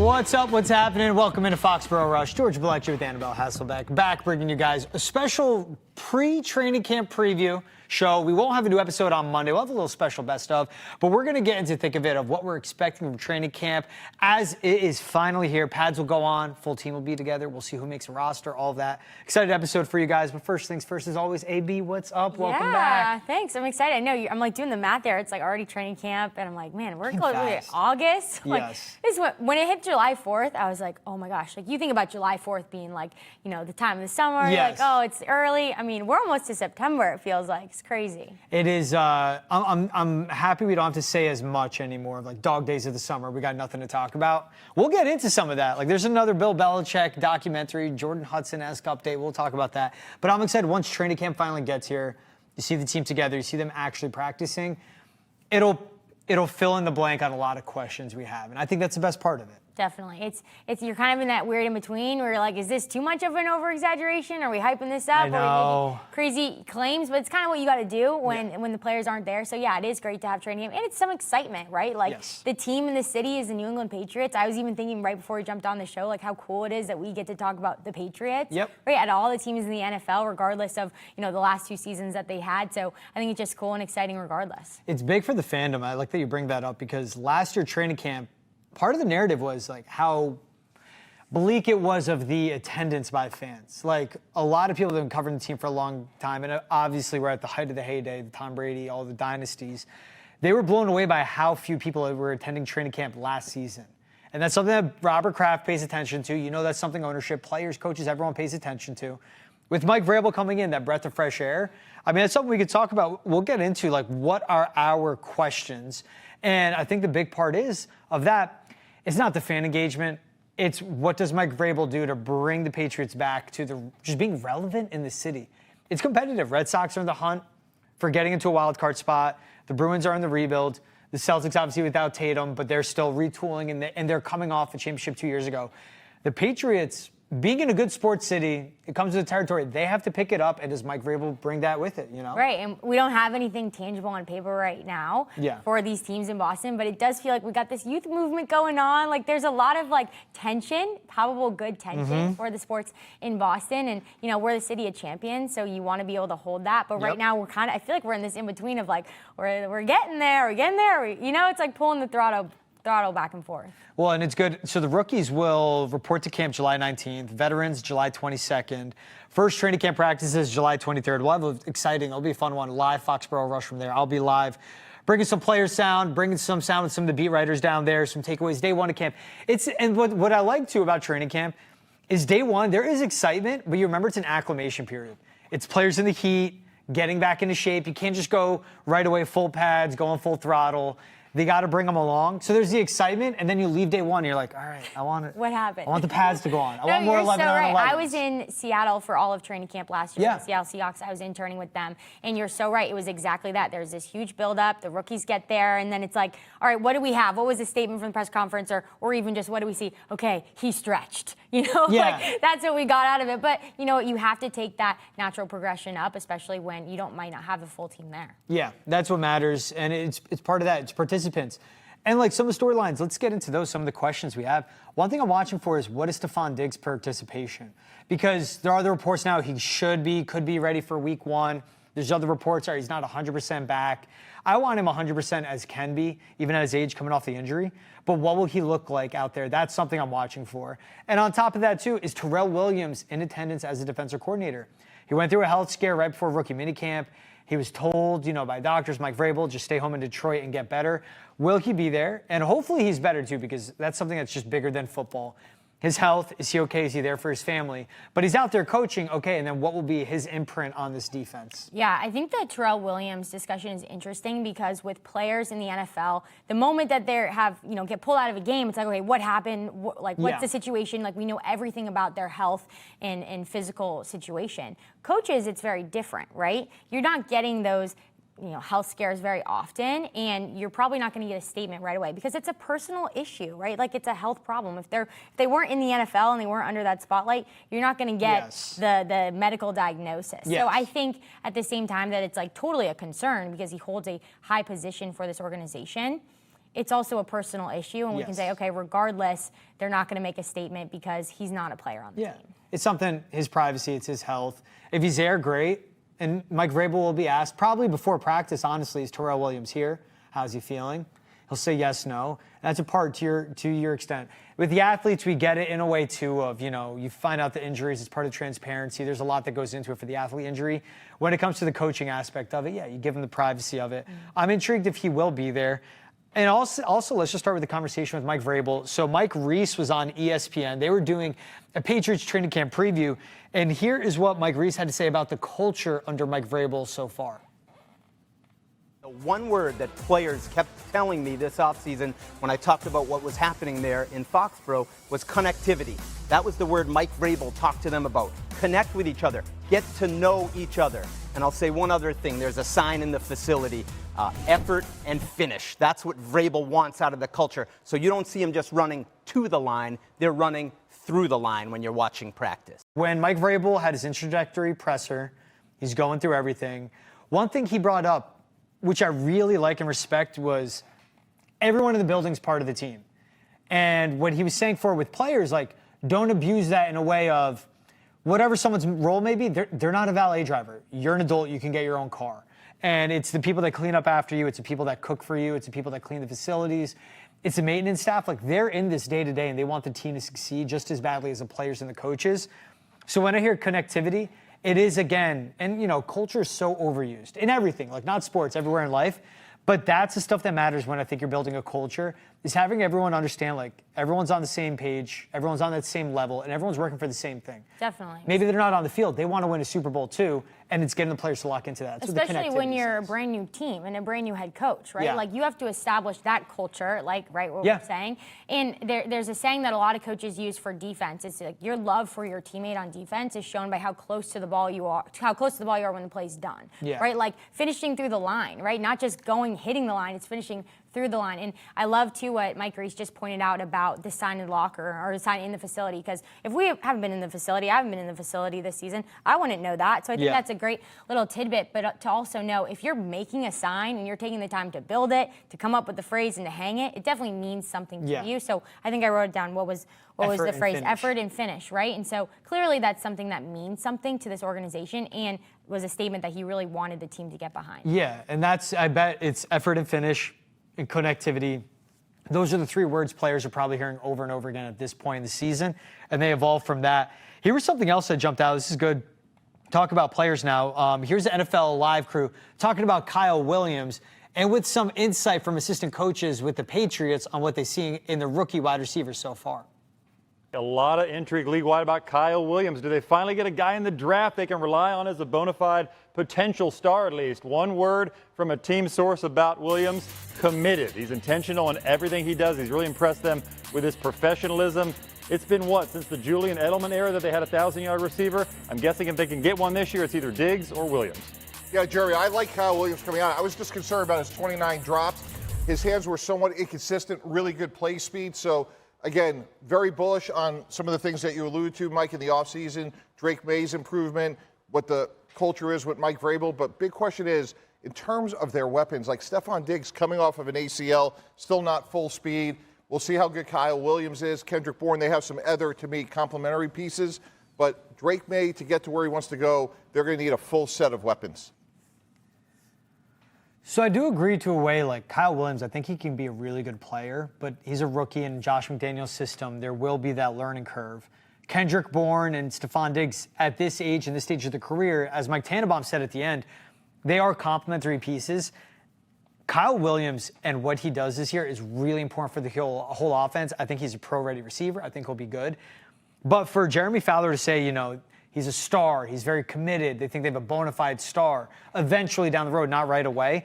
What's up? What's happening? Welcome into Foxborough Rush. George Balekji with Annabelle Hasselbeck back bringing you guys a special pre-training camp preview show. We won't have a new episode on Monday. We'll have a little special best of, but we're going to get into the thick of it of what we're expecting from training camp as it is finally here. Pads will go on. Full team will be together. We'll see who makes a roster, all of that. Excited episode for you guys, but first things first, as always, AB, what's up? Welcome back. Yeah, thanks. I'm excited. I know I'm like doing the math there. It's like already training camp, and I'm like, man, we're close to August. Like, yes. This is when it hit July 4th, I was like, oh my gosh. Like, you think about July 4th being like, you know, the time of the summer. Yes. You're like, oh, it's early. I mean, we're almost to September, it feels like. It's crazy. It is, I'm happy we don't have to say as much anymore, like dog days of the summer. We got nothing to talk about. We'll get into some of that. Like there's another Bill Belichick documentary, Jordan Hudson-esque update. We'll talk about that. But I'm excited once training camp finally gets here, you see the team together, you see them actually practicing, it'll fill in the blank on a lot of questions we have. And I think that's the best part of it. Definitely. It's you're kind of in that weird in between where you're like, is this too much of an over exaggeration? Are we hyping this up? I know. Are we making crazy claims? But it's kind of what you got to do when the players aren't there. So yeah, it is great to have training camp, and it's some excitement, right? Like the team in the city is the New England Patriots. I was even thinking right before we jumped on the show, like how cool it is that we get to talk about the Patriots. Yep. Right, at all the teams in the NFL, regardless of the last 2 seasons that they had. So I think it's just cool and exciting regardless. It's big for the fandom. I like that you bring that up because last year training camp, part of the narrative was like how bleak it was of the attendance by fans. Like a lot of people have been covering the team for a long time, and obviously we're at the height of the heyday, the Tom Brady, all the dynasties. They were blown away by how few people were attending training camp last season. And that's something that Robert Kraft pays attention to. You know that's something ownership, players, coaches, everyone pays attention to. With Mike Vrabel coming in, that breath of fresh air, I mean, that's something we could talk about. We'll get into, like, what are our questions? And I think the big part of that, it's not the fan engagement. It's what does Mike Vrabel do to bring the Patriots back to just being relevant in the city. It's competitive. Red Sox are in the hunt for getting into a wild card spot. The Bruins are in the rebuild. The Celtics obviously without Tatum, but they're still retooling, and they're coming off a championship 2 years ago. The Patriots, being in a good sports city, it comes with the territory. They have to pick it up, and does Mike Vrabel bring that with it, you know? Right, and we don't have anything tangible on paper right now for these teams in Boston, but it does feel like we got this youth movement going on. Like there's a lot of like tension, probable good tension for the sports in Boston, and we're the city of champions, so you want to be able to hold that. But right now I feel like we're in this in between of like we're getting there, it's like pulling the throttle back and forth. Well, and it's good. So the rookies will report to camp July 19th, veterans July 22nd. First training camp practices July 23rd. We'll have an exciting, it'll be a fun one, live Foxborough Rush from there. I'll be live, bringing some player sound, bringing some sound with some of the beat writers down there, some takeaways day one of camp. And what I like too about training camp is day one, there is excitement, but you remember it's an acclimation period. It's players in the heat, getting back into shape. You can't just go right away full pads, going full throttle. They got to bring them along. So there's the excitement, and then you leave day one, and you're like, all right, I want it. What happened? I want the pads to go on. I want more 11 on 11. I was in Seattle for all of training camp last year. The Seattle Seahawks, I was interning with them, and you're so right. It was exactly that. There's this huge buildup. The rookies get there, and then it's like, all right, what do we have? What was the statement from the press conference, or even just what do we see? Okay, he stretched. Like that's what we got out of it. But you know what? You have to take that natural progression up, especially when you might not have the full team there. Yeah, that's what matters, and it's part of that. It's participants. And like some of the storylines, let's get into those, some of the questions we have. One thing I'm watching for is what is Stephon Diggs' participation? Because there are the reports now he could be ready for week one. There's other reports he's not 100% back. I want him 100% as can be, even at his age coming off the injury. But what will he look like out there? That's something I'm watching for. And on top of that, too, is Terrell Williams in attendance as a defensive coordinator. He went through a health scare right before rookie minicamp. He was told, by doctors, Mike Vrabel, just stay home in Detroit and get better. Will he be there? And hopefully he's better, too, because that's something that's just bigger than football. His health, is he okay? Is he there for his family? But he's out there coaching, okay, and then what will be his imprint on this defense? Yeah, I think the Terrell Williams discussion is interesting because with players in the NFL, the moment that they get pulled out of a game, it's like, okay, what happened? What's the situation? Like, we know everything about their health and physical situation. Coaches, it's very different, right? You're not getting those health scares very often, and you're probably not going to get a statement right away because it's a personal issue, right? Like it's a health problem. If they weren't in the NFL and they weren't under that spotlight, you're not going to get the medical diagnosis. So I think at the same time that it's like totally a concern because he holds a high position for this organization. it's also a personal issue, and we can Yes. say, okay, regardless, they're not going to make a statement because he's not a player on the team. It's something, his privacy, it's his health. If he's there, great. And Mike Vrabel will be asked, probably before practice, honestly, is Terrell Williams here? How's he feeling? He'll say yes, no. And that's a part to your extent. With the athletes, we get it in a way, too, of, you find out the injuries. It's part of transparency. There's a lot that goes into it for the athlete injury. When it comes to the coaching aspect of it, you give him the privacy of it. I'm intrigued if he will be there. And also, let's just start with the conversation with Mike Vrabel. So Mike Reese was on ESPN. They were doing a Patriots training camp preview. And here is what Mike Reese had to say about the culture under Mike Vrabel so far. The one word that players kept telling me this offseason when I talked about what was happening there in Foxborough was connectivity. That was the word Mike Vrabel talked to them about. Connect with each other. Get to know each other. And I'll say one other thing. There's a sign in the facility. Effort and finish. That's what Vrabel wants out of the culture. So you don't see him just running to the line. They're running through the line when you're watching practice. When Mike Vrabel had his introductory presser, he's going through everything. One thing he brought up, which I really like and respect, was everyone in the building's part of the team. And what he was saying with players, like, don't abuse that in a way of whatever someone's role may be, they're not a valet driver. You're an adult, you can get your own car. And it's the people that clean up after you. It's the people that cook for you. It's the people that clean the facilities. It's the maintenance staff. Like, they're in this day to day, and they want the team to succeed just as badly as the players and the coaches. So when I hear connectivity, it is, again, and, culture is so overused in everything, like not sports, everywhere in life. But that's the stuff that matters when I think you're building a culture, is having everyone understand, like, everyone's on the same page, everyone's on that same level, and everyone's working for the same thing. Definitely. Maybe they're not on the field. They want to win a Super Bowl, too, and it's getting the players to lock into that. That's Especially what the when you're says. a brand new team and a brand new head coach, right? Yeah. Like, you have to establish that culture, like, right, what we're saying. And there's a saying that a lot of coaches use for defense. It's like your love for your teammate on defense is shown by how close to the ball you are when the play's done, right? Like, finishing through the line, right? Not just hitting the line, it's finishing through the line. And I love, too, what Mike Reese just pointed out about the sign in the locker or the sign in the facility, because if we haven't been in the facility, I haven't been in the facility this season, I wouldn't know that. So I think that's a great little tidbit, but to also know if you're making a sign and you're taking the time to build it, to come up with the phrase and to hang it, it definitely means something to you. So I think I wrote it down. What was the phrase? Finish. Effort and finish, right? And so clearly that's something that means something to this organization and was a statement that he really wanted the team to get behind. Yeah, and I bet it's effort and finish and connectivity. Those are the three words players are probably hearing over and over again at this point in the season, and they evolve from that. Here was something else that jumped out. This is good. Talk about players now. Here's the NFL Live crew talking about Kyle Williams and with some insight from assistant coaches with the Patriots on what they see in the rookie wide receivers so far. A lot of intrigue league-wide about Kyle Williams. Do they finally get a guy in the draft they can rely on as a bona fide potential star at least? One word from a team source about Williams: committed. He's intentional in everything he does. He's really impressed them with his professionalism. It's been since the Julian Edelman era that they had a 1,000-yard receiver? I'm guessing if they can get one this year, it's either Diggs or Williams. Yeah, Jerry, I like Kyle Williams coming out. I was just concerned about his 29 drops. His hands were somewhat inconsistent, really good play speed. So, again, very bullish on some of the things that you alluded to, Mike, in the offseason. Drake Maye's improvement, what the culture is with Mike Vrabel. But big question is, in terms of their weapons, like Stephon Diggs coming off of an ACL, still not full speed. We'll see how good Kyle Williams is. Kendrick Bourne, they have some other, to me, complementary pieces. But Drake Maye, to get to where he wants to go, they're going to need a full set of weapons. So I do agree to a way, like Kyle Williams, I think he can be a really good player, but he's a rookie in Josh McDaniel's system. There will be that learning curve. Kendrick Bourne and Stephon Diggs at this age and this stage of the career, as Mike Tannenbaum said at the end, they are complementary pieces. Kyle Williams and what he does this year is really important for the whole offense. I think he's a pro-ready receiver. I think he'll be good. But for Jeremy Fowler to say, he's a star, he's very committed, they think they have a bona fide star, eventually down the road, not right away.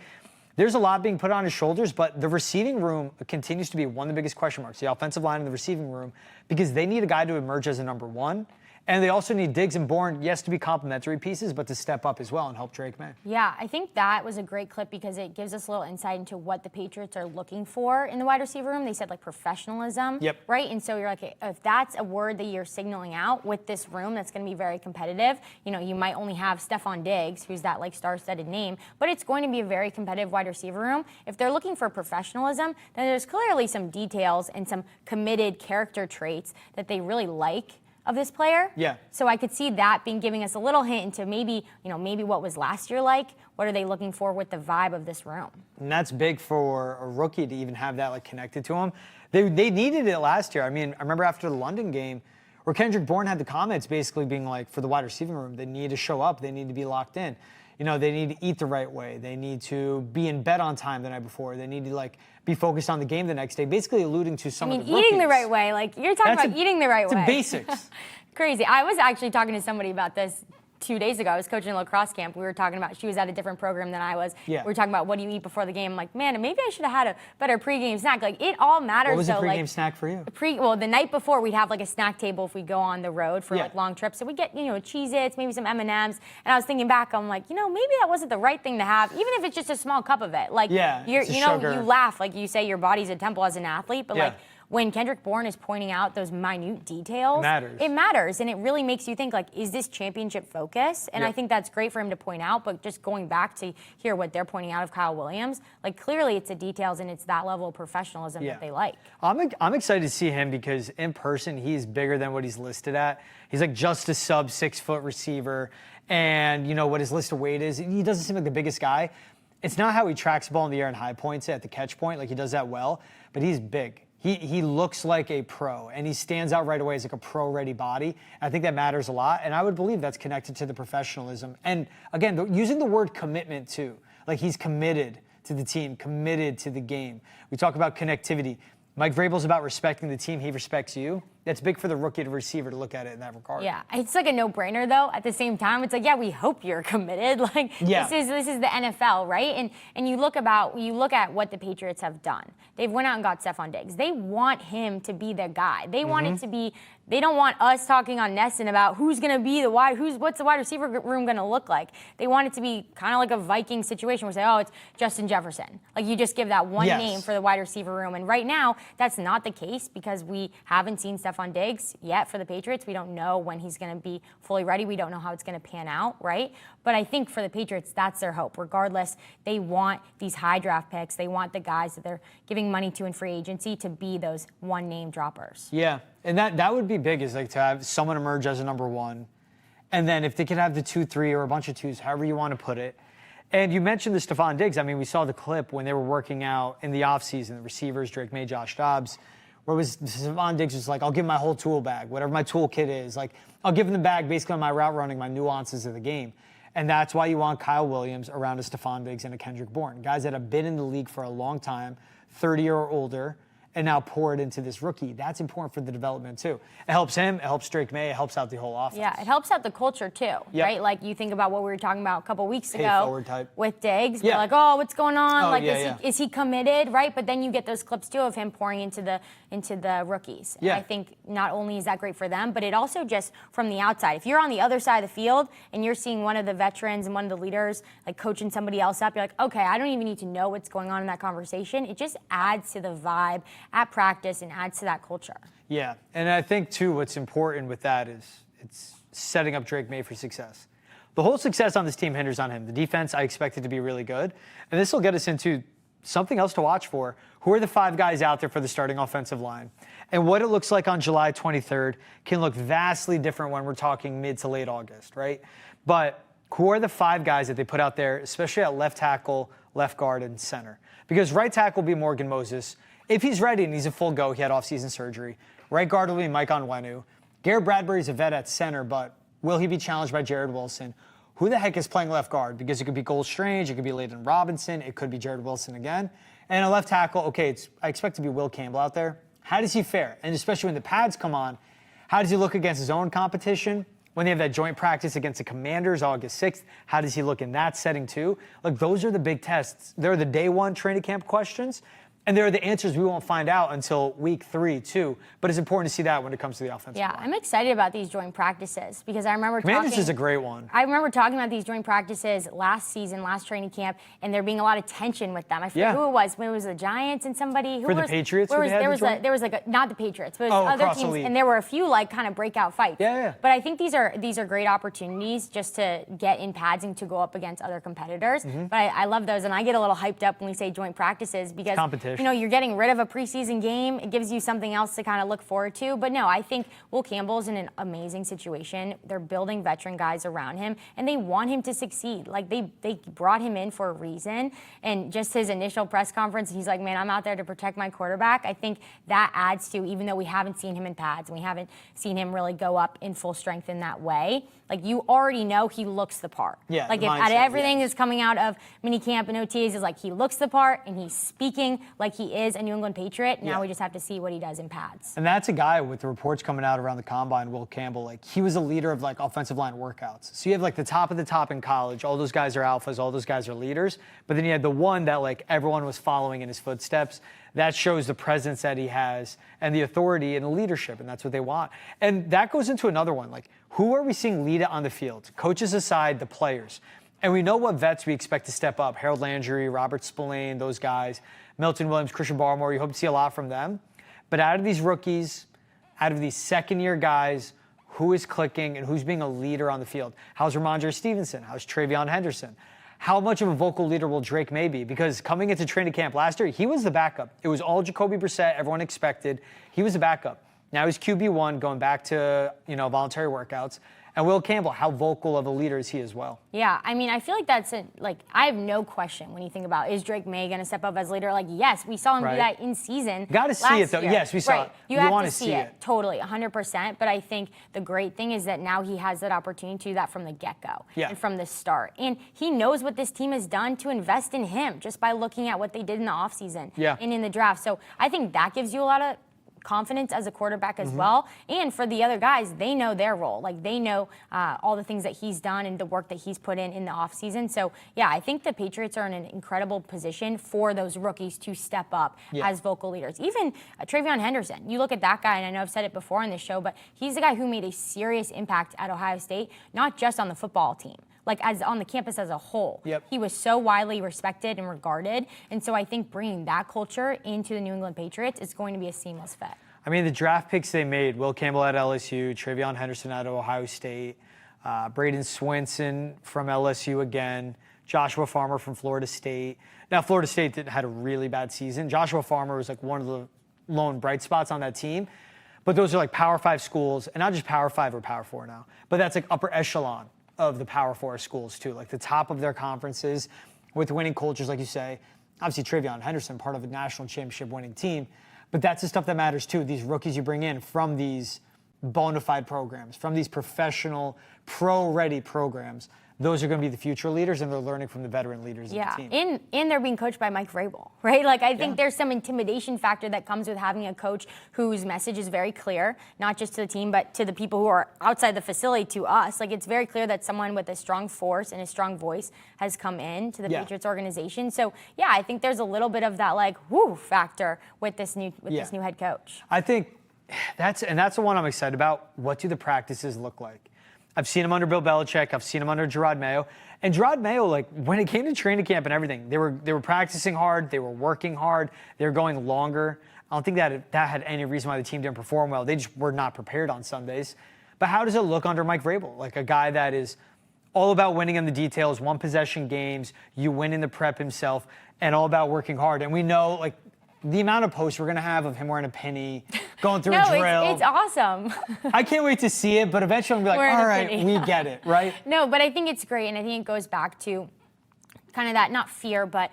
There's a lot being put on his shoulders, but the receiving room continues to be one of the biggest question marks, the offensive line and the receiving room, because they need a guy to emerge as a number one, And they also need Diggs and Bourne, yes, to be complementary pieces, but to step up as well and help Drake Maye. Yeah, I think that was a great clip because it gives us a little insight into what the Patriots are looking for in the wide receiver room. They said like professionalism, yep. right? And so you're like, if that's a word that you're signaling out with this room that's going to be very competitive, you know, you might only have Stephon Diggs, who's that like star-studded name, but it's going to be a very competitive wide receiver room. If they're looking for professionalism, then there's clearly some details and some committed character traits that they really like of this player. Yeah. So I could see that being giving us a little hint into maybe, you know, maybe what was last year like. What are they looking for with the vibe of this room? And that's big for a rookie to even have that like connected to him. They needed it last year. I mean, I remember after the London game where Kendrick Bourne had the comments basically being like, for the wide receiving room, they need to show up. They need to be locked in. You know, they need to eat the right way. They need to be in bed on time the night before. They need to like be focused on the game the next day, basically alluding to some of the eating the rookies. right way. Like you're talking about eating the right way. It's basics. Crazy. I was actually talking to somebody about this 2 days ago. I was coaching a lacrosse camp. We were talking about, she was at a different program than I was. Yeah. We were talking about what do you eat before the game. I'm like, man, maybe I should have had a better pregame snack. Like it all matters. What was though. a pregame like, snack for you? Well, the night before we'd have like a snack table if we go on the road for like long trips. So we get, you know, Cheez-Its, maybe some M&Ms. And I was thinking back, I'm like, you know, maybe that wasn't the right thing to have, even if it's just a small cup of it. Like, you know, sugar. you laugh, like you say your body's a temple as an athlete, but like, when Kendrick Bourne is pointing out those minute details, it matters. And it really makes you think, like, is this championship focus? And I think that's great for him to point out. But just going back to hear what they're pointing out of Kyle Williams, like, clearly it's the details and it's that level of professionalism that they like. I'm excited to see him because in person, he's bigger than what he's listed at. He's like just a sub 6 foot receiver. And, you know, what his listed weight is, he doesn't seem like the biggest guy. It's not how he tracks the ball in the air and high points it at the catch point. Like, he does that well. But he's big. He looks like a pro, and he stands out right away as like a pro-ready body. I think that matters a lot, and I would believe that's connected to the professionalism. And again, using the word commitment too. Like he's committed to the team, committed to the game. We talk about connectivity. Mike Vrabel's about respecting the team. He respects you. That's big for the rookie to receiver to look at it in that regard. Yeah, it's like a no-brainer though. At the same time, it's like, yeah, we hope you're committed. Like this is the NFL, right? And you look at what the Patriots have done. They've went out and got Stephon Diggs. They want him to be their guy. They want it to be. They don't want us talking on Nesson about who's going to be what's the wide receiver room going to look like. They want it to be kind of like a Viking situation where they say, oh, it's Justin Jefferson. Like you just give that one name for the wide receiver room. And right now, that's not the case because we haven't seen Stephon Diggs yet for the Patriots. We don't know when he's going to be fully ready. We don't know how it's going to pan out, right? But I think for the Patriots, that's their hope. Regardless, they want these high draft picks. They want the guys that they're giving money to in free agency to be those one-name droppers. Yeah, and that would be big, is like to have someone emerge as a number one. And then if they could have the 2, 3, or a bunch of twos, however you want to put it. And you mentioned the Stephon Diggs. I mean, we saw the clip when they were working out in the offseason, the receivers, Drake Maye, Josh Dobbs, where it was Stephon Diggs was like, I'll give him my whole tool bag, whatever my toolkit is. Like, I'll give him the bag basically on my route running, my nuances of the game. And that's why you want Kyle Williams around a Stephon Diggs and a Kendrick Bourne, guys that have been in the league for a long time, 30 or older, and now pour it into this rookie. That's important for the development too. It helps him, it helps Drake Maye, it helps out the whole offense. Yeah, it helps out the culture too, right? Like you think about what we were talking about a couple weeks ago with Diggs. We're like, oh, what's going on? Is he committed, right? But then you get those clips too of him pouring into the rookies. Yeah. I think not only is that great for them, but it also just from the outside. If you're on the other side of the field and you're seeing one of the veterans and one of the leaders like coaching somebody else up, you're like, okay, I don't even need to know what's going on in that conversation. It just adds to the vibe at practice and adds to that culture. Yeah, and I think too what's important with that is it's setting up Drake Maye for success. The whole success on this team hinders on him. The defense, I expect it to be really good. And this will get us into something else to watch for. Who are the 5 guys out there for the starting offensive line? And what it looks like on July 23rd can look vastly different when we're talking mid to late August, right? But who are the 5 guys that they put out there, especially at left tackle, left guard, and center? Because right tackle will be Morgan Moses. If he's ready and he's a full go, he had offseason surgery. Right guard will be Mike Onwenu. Garrett Bradbury's a vet at center, but will he be challenged by Jared Wilson? Who the heck is playing left guard? Because it could be Gold Strange, it could be Leighton Robinson, it could be Jared Wilson again. And a left tackle, okay, I expect to be Will Campbell out there. How does he fare? And especially when the pads come on, how does he look against his own competition? When they have that joint practice against the Commanders August 6th, how does he look in that setting too? Like, those are the big tests. They're the day one training camp questions. And there are the answers we won't find out until week 3, too. But it's important to see that when it comes to the offensive line. I'm excited about these joint practices because I remember Commanders is a great one. I remember talking about these joint practices last season, last training camp, and there being a lot of tension with them. I forget who it was. When it was the Giants and somebody. For the Patriots? There was not the Patriots, but it was other teams, and there were a few like kind of breakout fights. Yeah. But I think these are great opportunities just to get in pads and to go up against other competitors. But I love those, and I get a little hyped up when we say joint practices because competition. you're getting rid of a preseason game. It gives you something else to kind of look forward to. But no, I think Will Campbell's in an amazing situation. They're building veteran guys around him, and they want him to succeed. Like they brought him in for a reason, and just his initial press conference, he's like, "Man, I'm out there to protect my quarterback." I think that adds to, even though we haven't seen him in pads and we haven't seen him really go up in full strength in that way, like you already know he looks the part. Yeah. Like out of everything that's coming out of minicamp and OTAs is like he looks the part and he's speaking like he is a New England Patriot. Now we just have to see what he does in pads. And that's a guy with the reports coming out around the combine, Will Campbell. Like he was a leader of like offensive line workouts. So you have like the top of the top in college. All those guys are alphas. All those guys are leaders. But then you had the one that like everyone was following in his footsteps. That shows the presence that he has and the authority and the leadership, and that's what they want. And that goes into another one. Like, who are we seeing lead it on the field? Coaches aside, the players. And we know what vets we expect to step up. Harold Landry, Robert Spillane, those guys. Milton Williams, Christian Barmore, you hope to see a lot from them. But out of these rookies, out of these second-year guys, who is clicking and who's being a leader on the field? How's Ramondre Stevenson? How's Travion Henderson? How much of a vocal leader will Drake Maye be? Because coming into training camp last year, he was the backup. It was all Jacoby Brissett, everyone expected. He was the backup. Now he's QB1, going back to voluntary workouts. And Will Campbell, how vocal of a leader is he as well? Yeah, I mean, I feel like I have no question when you think about, is Drake Maye going to step up as leader? Like, yes, we saw him do that in season. Got to see it, though. Year. Yes, we saw it. You have to see it. Totally, 100%. But I think the great thing is that now he has that opportunity to do that from the get-go and from the start. And he knows what this team has done to invest in him just by looking at what they did in the offseason and in the draft. So I think that gives you a lot of confidence as a quarterback as well. And for the other guys, they know their role. Like they know all the things that he's done and the work that he's put in the offseason. So yeah, I think the Patriots are in an incredible position for those rookies to step up as vocal leaders. Even Travion Henderson, you look at that guy, and I know I've said it before on this show, but he's the guy who made a serious impact at Ohio State, not just on the football team, like as on the campus as a whole. He was so widely respected and regarded. And so I think bringing that culture into the New England Patriots is going to be a seamless fit. I mean, the draft picks they made, Will Campbell at LSU, Travion Henderson out of Ohio State, Braden Swinson from LSU again, Joshua Farmer from Florida State. Now, Florida State had a really bad season. Joshua Farmer was like one of the lone bright spots on that team. But those are like Power 5 schools, and not just Power 5 or Power 4 now, but that's like upper echelon of the Power 4 schools too, like the top of their conferences with winning cultures, like you say. Obviously, Travion Henderson, part of a national championship winning team. But that's the stuff that matters too. These rookies you bring in from these bona fide programs, from these professional, pro-ready programs. Those are going to be the future leaders, and they're learning from the veteran leaders of the team. And they're being coached by Mike Vrabel, right? Like, I think there's some intimidation factor that comes with having a coach whose message is very clear, not just to the team, but to the people who are outside the facility, to us. Like, it's very clear that someone with a strong force and a strong voice has come in to the Patriots organization. So, yeah, I think there's a little bit of that, like, woo factor with this new head coach. I think that's the one I'm excited about. What do the practices look like? I've seen him under Bill Belichick. I've seen him under Jerod Mayo. And Jerod Mayo, like when it came to training camp and everything, they were practicing hard. They were working hard. They were going longer. I don't think that had any reason why the team didn't perform well. They just were not prepared on Sundays. But how does it look under Mike Vrabel? Like a guy that is all about winning in the details, one possession games, you win in the prep himself, and all about working hard. And we know, like, the amount of posts we're going to have of him wearing a penny, going through a drill. It's awesome. I can't wait to see it, but eventually I'm going to be like, all right, we get it, right? No, but I think it's great, and I think it goes back to kind of that, not fear, but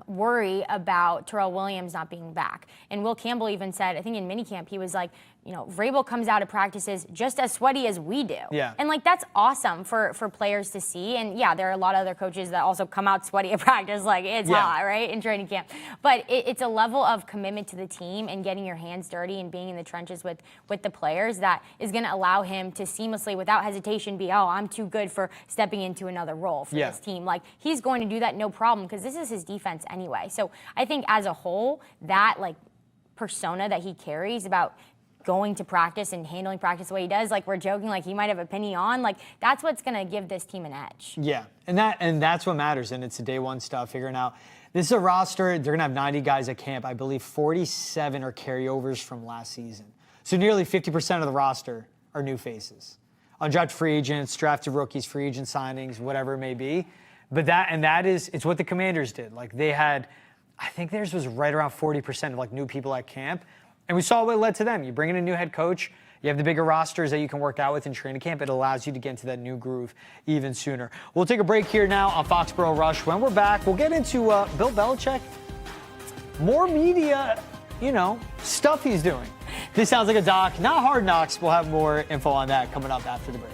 worry about Terrell Williams not being back. And Will Campbell even said, I think in minicamp, he was like, Vrabel comes out of practices just as sweaty as we do. Yeah. And like, that's awesome for players to see. And yeah, there are a lot of other coaches that also come out sweaty at practice, like it's hot, right, in training camp. But it's a level of commitment to the team and getting your hands dirty and being in the trenches with the players that is going to allow him to seamlessly, without hesitation, I'm too good for stepping into another role for this team. Like, he's going to do that no problem because this is his defense anyway. So I think as a whole, that like persona that he carries about going to practice and handling practice the way he does, like we're joking, like he might have a penny on, like that's what's going to give this team an edge. Yeah, and that's what matters, and it's the day one stuff, figuring out. This is a roster, they're going to have 90 guys at camp. I believe 47 are carryovers from last season. So nearly 50% of the roster are new faces. Undrafted free agents, drafted rookies, free agent signings, whatever it may be. But it's what the Commanders did. Like they had, I think theirs was right around 40% of like new people at camp. And we saw what led to them. You bring in a new head coach, you have the bigger rosters that you can work out with in training camp. It allows you to get into that new groove even sooner. We'll take a break here now on Foxborough Rush. When we're back, we'll get into Bill Belichick. More media, stuff he's doing. This sounds like a doc, not Hard Knocks. We'll have more info on that coming up after the break.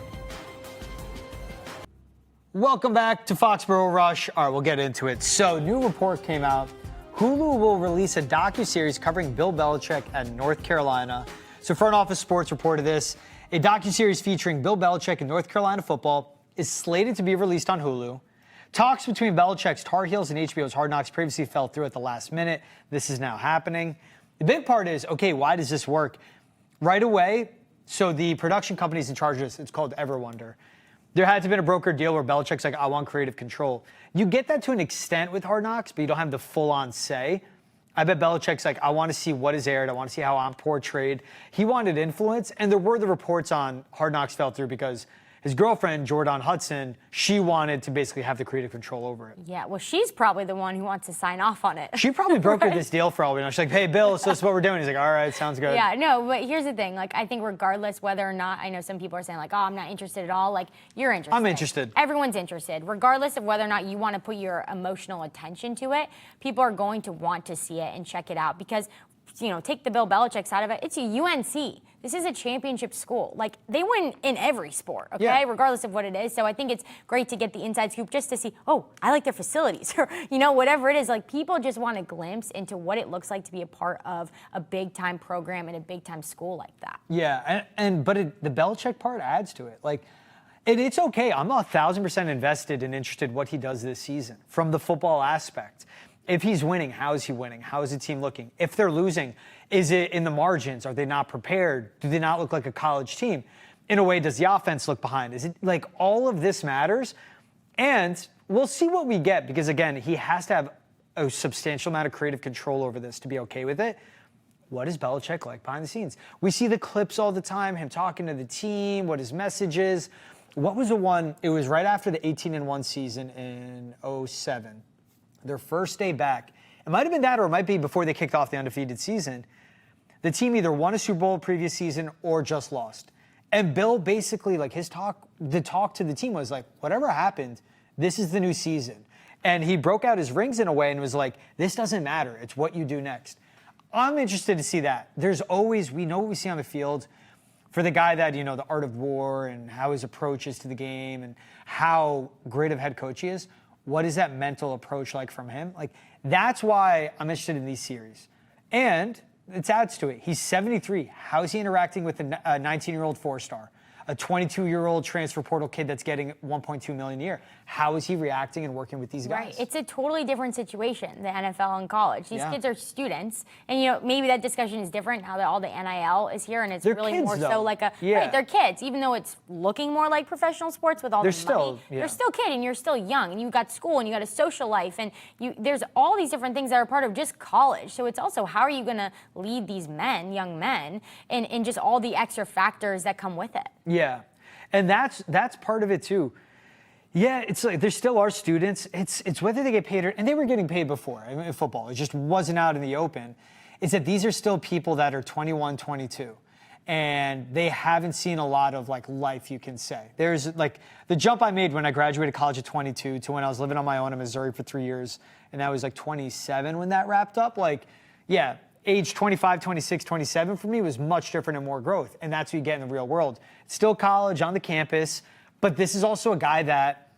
Welcome back to Foxborough Rush. All right, we'll get into it. So, new report came out. Hulu will release a docuseries covering Bill Belichick at North Carolina. So Front Office Sports reported this. A docuseries featuring Bill Belichick and North Carolina football is slated to be released on Hulu. Talks between Belichick's Tar Heels and HBO's Hard Knocks previously fell through at the last minute. This is now happening. The big part is, okay, why does this work? Right away, so the production company's in charge of this. It's called Everwonder. There had to have been a broker deal where Belichick's like, I want creative control. You get that to an extent with Hard Knocks, but you don't have the full-on say. I bet Belichick's like, I want to see what is aired. I want to see how I'm portrayed. He wanted influence, and there were the reports on Hard Knocks fell through because his girlfriend, Jordan Hudson, she wanted to basically have the creative control over it. Yeah, well, she's probably the one who wants to sign off on it. She probably brokered this deal for all we know. She's like, hey, Bill, so this is what we're doing. He's like, all right, sounds good. Yeah, no, but here's the thing. Like, I think regardless whether or not, I know some people are saying like, oh, I'm not interested at all. Like, you're interested. I'm interested. Everyone's interested. Regardless of whether or not you want to put your emotional attention to it, people are going to want to see it and check it out because, take the Bill Belichick side of it. It's a UNC. This is a championship school. Like, they win in every sport, okay? Yeah. Regardless of what it is. So I think it's great to get the inside scoop just to see, oh, I like their facilities or, whatever it is. Like, people just want a glimpse into what it looks like to be a part of a big-time program in a big-time school like that. Yeah, but the Belichick part adds to it. Like, it's okay. I'm 1,000% invested and interested in what he does this season from the football aspect. If he's winning, how is he winning? How is the team looking? If they're losing, is it in the margins? Are they not prepared? Do they not look like a college team? In a way, does the offense look behind? Is it like all of this matters? And we'll see what we get because, again, he has to have a substantial amount of creative control over this to be okay with it. What is Belichick like behind the scenes? We see the clips all the time, him talking to the team, what his message is. What was the one? It was right after the 18-1 season in 2007. Their first day back. It might have been that or it might be before they kicked off the undefeated season. The team either won a Super Bowl the previous season or just lost. And Bill basically, like the talk to the team was like, whatever happened, this is the new season. And he broke out his rings in a way and was like, this doesn't matter. It's what you do next. I'm interested to see that. There's always, we know what we see on the field. For the guy that, the art of war and how his approach is to the game and how great of head coach he is, what is that mental approach like from him? Like, that's why I'm interested in these series. And it adds to it. He's 73. How is he interacting with a 19-year-old four-star? A 22-year-old transfer portal kid that's getting $1.2 million a year. How is he reacting and working with these guys? Right. It's a totally different situation, the NFL and college. These kids are students. And, maybe that discussion is different now that all the NIL is here and it's they're really kids, more though. so like right, they're kids. Even though it's looking more like professional sports with all the money, they're still kid and you're still young and you've got school and you got a social life and there's all these different things that are part of just college. So it's also how are you going to lead these young men, and just all the extra factors that come with it. Yeah, and that's part of it too. Yeah, it's like there still are students. It's whether they get paid or, and they were getting paid before in football. It just wasn't out in the open. It's that these are still people that are 21, 22, and they haven't seen a lot of like life, you can say. There's like the jump I made when I graduated college at 22 to when I was living on my own in Missouri for 3 years, and I was like 27 when that wrapped up. Like, yeah. Age 25, 26, 27 for me was much different and more growth. And that's what you get in the real world. It's still college on the campus, but this is also a guy that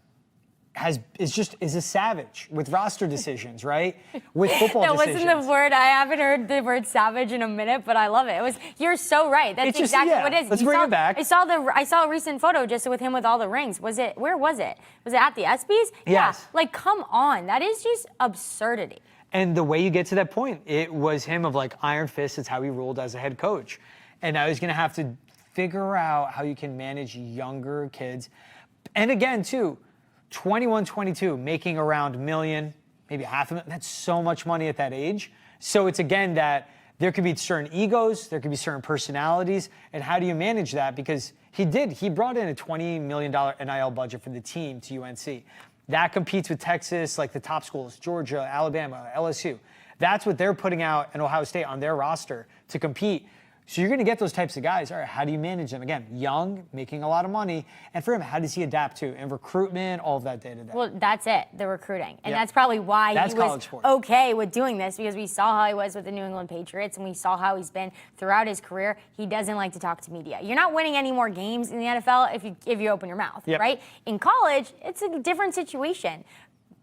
is a savage with roster decisions, right? With football that decisions. wasn't the word. I haven't heard the word savage in a minute, but I love it. You're so right. That's exactly what it is. Let's bring it back. I saw a recent photo just with him with all the rings. Where was it? Was it at the ESPYs? Yes. Yeah. Like, come on. That is just absurdity. And the way you get to that point, it was him of like iron fist. It's how he ruled as a head coach. And now he's going to have to figure out how you can manage younger kids. And again, too, 21, 22, making around $1 million, maybe $500,000. That's so much money at that age. So it's again that there could be certain egos, there could be certain personalities, and how do you manage that? Because he brought in a $20 million NIL budget for the team to UNC. That competes with Texas, like the top schools, Georgia, Alabama, LSU. That's what they're putting out in Ohio State on their roster to compete. So you're going to get those types of guys. All right, how do you manage them? Again, young, making a lot of money. And for him, how does he adapt to? And recruitment, all of that day-to-day. Well, that's it, the recruiting. And that's probably why he was okay with doing this, because we saw how he was with the New England Patriots, and we saw how he's been throughout his career. He doesn't like to talk to media. You're not winning any more games in the NFL if you open your mouth, right? In college, it's a different situation.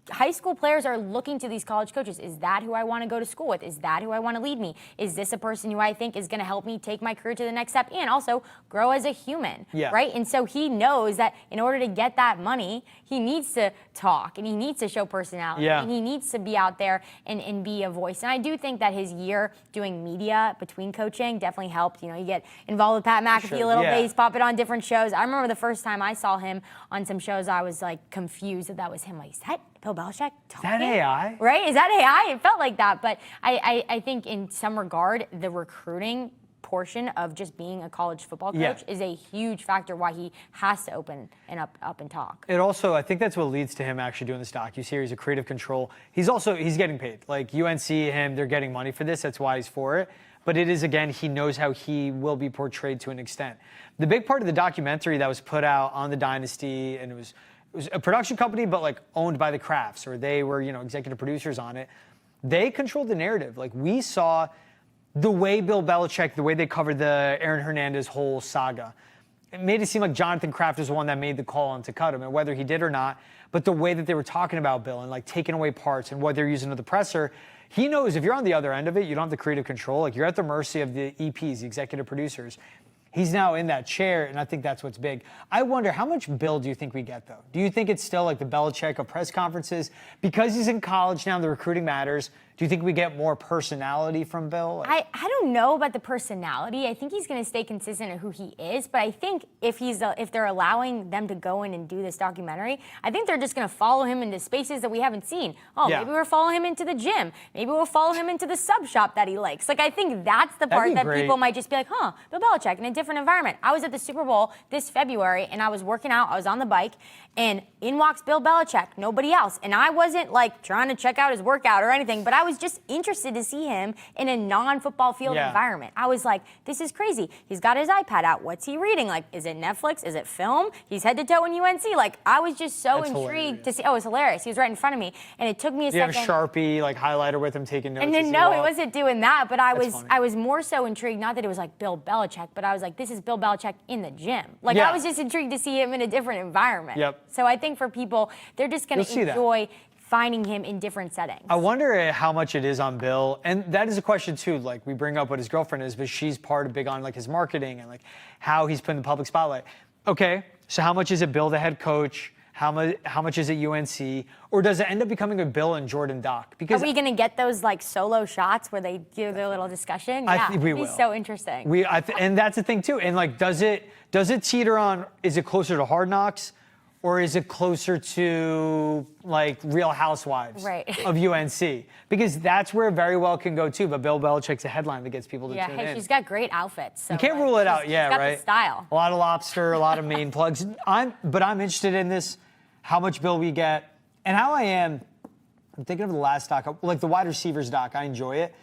High school players are looking to these college coaches. Is that who I want to go to school with? Is that who I want to lead me? Is this a person who I think is going to help me take my career to the next step and also grow as a human, right? And so he knows that in order to get that money, he needs to talk and he needs to show personality and he needs to be out there and be a voice. And I do think that his year doing media between coaching definitely helped. You know, you get involved with Pat McAfee a little bit. He's popping on different shows. I remember the first time I saw him on some shows, I was like confused that was him. Like, is that Bill Belichick talking? Is that AI? Right? Is that AI? It felt like that. But I think in some regard, the recruiting portion of just being a college football coach is a huge factor why he has to open and up and talk. It also, I think that's what leads to him actually doing this docuseries of creative control. He's getting paid. Like UNC, him, they're getting money for this. That's why he's for it. But it is, again, he knows how he will be portrayed to an extent. The big part of the documentary that was put out on the Dynasty, and it was a production company, but like owned by the Crafts, or they were, executive producers on it. They controlled the narrative. Like we saw the way Bill Belichick, the way they covered the Aaron Hernandez whole saga. It made it seem like Jonathan Kraft was the one that made the call on to cut him, and whether he did or not, but the way that they were talking about Bill and like taking away parts and what they're using to the presser, he knows if you're on the other end of it, you don't have the creative control. Like you're at the mercy of the EPs, the executive producers. He's now in that chair, and I think that's what's big. I wonder, how much Bill do you think we get, though? Do you think it's still like the Belichick of press conferences? Because he's in college now, the recruiting matters. Do you think we get more personality from Bill? I don't know about the personality. I think he's going to stay consistent in who he is. But I think if they're allowing them to go in and do this documentary, I think they're just going to follow him into spaces that we haven't seen. Maybe we'll follow him into the gym. Maybe we'll follow him into the sub shop that he likes. Like, I think that's the part that people might just be like, Bill Belichick in a different environment. I was at the Super Bowl this February, and I was working out. I was on the bike, and in walks Bill Belichick, nobody else. And I wasn't like trying to check out his workout or anything, but I was just interested to see him in a non-football field environment. I was like, this is crazy. He's got his iPad out. What's he reading? Like, is it Netflix? Is it film? He's head to toe in UNC. Like, I was just so intrigued to see. Oh, it's hilarious. He was right in front of me, and it took me a second. You have a Sharpie, like highlighter with him taking notes. And then no, it wasn't doing that. But I was more so intrigued. Not that it was like Bill Belichick, but I was like, this is Bill Belichick in the gym. Like, I was just intrigued to see him in a different environment. So I think for people, they're just going to enjoy finding him in different settings. I wonder how much it is on Bill, and that is a question too. Like we bring up what his girlfriend is, but she's big on like his marketing and like how he's put in the public spotlight. Okay, so how much is it Bill the head coach? How much is it UNC? Or does it end up becoming a Bill and Jordan doc? Because are we going to get those like solo shots where they do their little discussion? I think we will. It'd be so interesting. And that's the thing too. And like, does it teeter on? Is it closer to Hard Knocks? Or is it closer to like Real Housewives of UNC? Because that's where it very well can go too. But Bill Belichick's a headline that gets people to tune in. She's got great outfits. So you can't rule it out. She's got the style. A lot of lobster, a lot of main plugs. I'm interested in this, how much Bill we get, and how I'm thinking of the last doc, like the wide receivers doc. I enjoy it.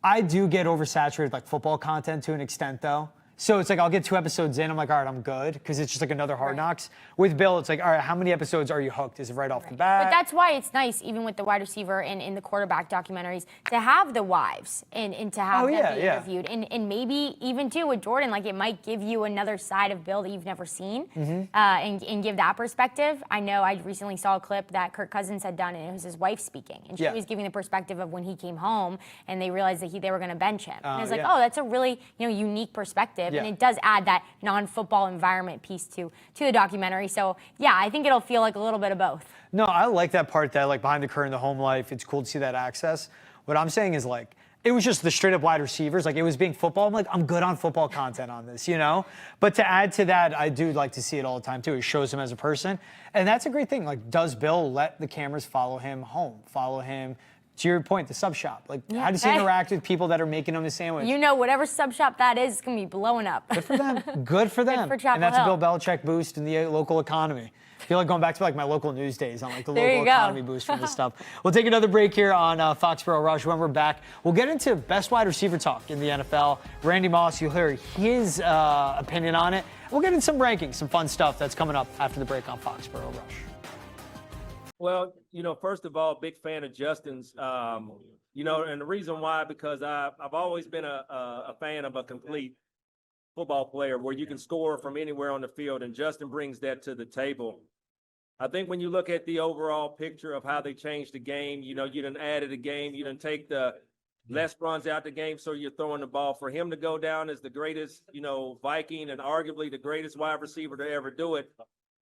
I do get oversaturated like football content to an extent though. So it's like I'll get 2 episodes in, I'm like, all right, I'm good, because it's just like another Hard Knocks. With Bill, it's like, all right, how many episodes are you hooked? Is it right off the bat? But that's why it's nice, even with the wide receiver and in the quarterback documentaries, to have the wives and to have them be interviewed. And maybe even too with Jordan, like it might give you another side of Bill that you've never seen and give that perspective. I know I recently saw a clip that Kirk Cousins had done, and it was his wife speaking, and she was giving the perspective of when he came home and they realized that they were going to bench him. And I was like, oh, that's a really unique perspective. And it does add that non-football environment piece to the documentary. So, yeah, I think it'll feel like a little bit of both. No, I like that part, that like behind the curtain, the home life. It's cool to see that access. What I'm saying is like, it was just the straight up wide receivers. Like it was being football. I'm like, I'm good on football content on this, But to add to that, I do like to see it all the time too. It shows him as a person. And that's a great thing. Like, does Bill let the cameras follow him home, follow him? To your point, the sub shop. Like, how does he interact with people that are making him the sandwich? Whatever sub shop that is, it's going to be blowing up. Good for them. Good for them. Good for Chapel and that's Hill. a Bill Belichick boost in the local economy. I feel like going back to like my local news days on like the There local economy boost from this stuff. We'll take another break here on Foxborough Rush. When we're back, we'll get into best wide receiver talk in the NFL. Randy Moss, you'll hear his opinion on it. We'll get into some rankings, some fun stuff that's coming up after the break on Foxborough Rush. Well, first of all, big fan of Justin's. And the reason why, because I've always been a fan of a complete football player where you can score from anywhere on the field, and Justin brings that to the table. I think when you look at the overall picture of how they changed the game, you done added a game, you done take the less runs out the game, so you're throwing the ball. For him to go down as the greatest, Viking and arguably the greatest wide receiver to ever do it,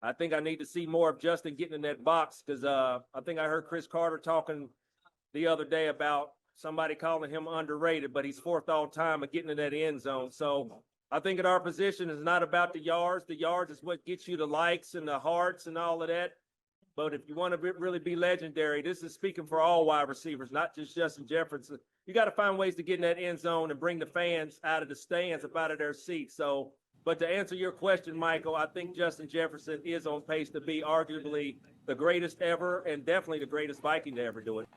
I think I need to see more of Justin getting in that box, because I think I heard Chris Carter talking the other day about somebody calling him underrated, but he's 4th all time of getting in that end zone. So I think at our position is not about the yards. The yards is what gets you the likes and the hearts and all of that. But if you want to really be legendary, this is speaking for all wide receivers, not just Justin Jefferson. You got to find ways to get in that end zone and bring the fans out of the stands, up out of their seats. So, but to answer your question, Michael, I think Justin Jefferson is on pace to be arguably the greatest ever and definitely the greatest Viking to ever do it.